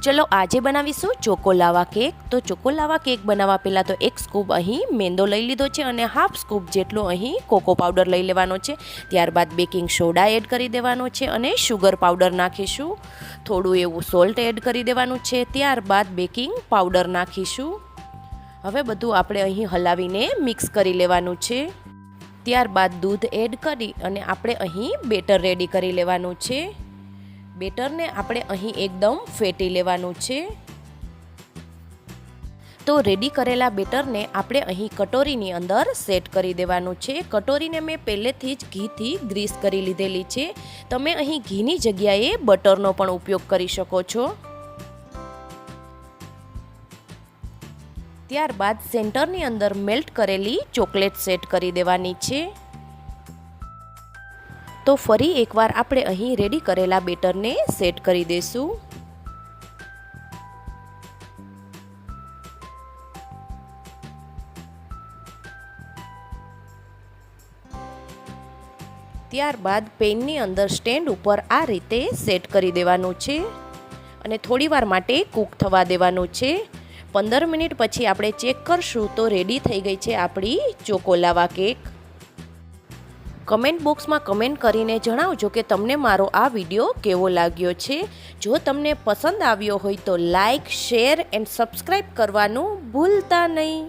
ચલો આજે બનાવીશું ચોકોલાવા કેક। તો ચોકોલાવા કેક બનાવવા પહેલાં તો 1 સ્કૂપ અહીં મેંદો લઈ લીધો છે અને હાફ સ્કૂપ જેટલો અહીં કોકો પાવડર લઈ લેવાનો છે। ત્યારબાદ બેકિંગ સોડા એડ કરી દેવાનો છે અને શુગર પાવડર નાખીશું। થોડું એવું સોલ્ટ એડ કરી દેવાનું છે। ત્યારબાદ બેકિંગ પાવડર નાખીશું। હવે બધું આપણે અહીં હલાવીને મિક્સ કરી લેવાનું છે। ત્યારબાદ દૂધ એડ કરી અને આપણે અહીં બેટર રેડી કરી લેવાનું છે। બેટરને આપણે અહીં એકદમ ફેટી લેવાનું છે। તો રેડી કરેલા બેટરને આપણે અહીં કટોરીની અંદર સેટ કરી દેવાનું છે। કટોરીને મેં પહેલેથી જ ઘીથી ગ્રીસ કરી લીધેલી છે। તમે અહીં ઘીની જગ્યાએ બટરનો પણ ઉપયોગ કરી શકો છો। ત્યારબાદ સેન્ટરની અંદર મેલ્ટ કરેલી ચોકલેટ સેટ કરી દેવાની છે। તો ફરી એકવાર આપણે અહીં રેડી કરેલા બેટરને સેટ કરી દઈશું। ત્યારબાદ પેનની અંદર સ્ટેન્ડ ઉપર આ રીતે સેટ કરી દેવાનું છે અને થોડીવાર માટે કૂક થવા દેવાનું છે। 15 મિનિટ પછી આપણે ચેક કરશું તો રેડી થઈ ગઈ છે આપણી ચોકોલાવા કેક। કમેન્ટ બોક્સમાં કમેન્ટ કરીને જણાવજો કે તમને મારો આ વિડીયો કેવો લાગ્યો છે। જો તમને પસંદ આવ્યો હોય તો લાઈક, શેર એન્ડ સબસ્ક્રાઈબ કરવાનું ભૂલતા નહીં।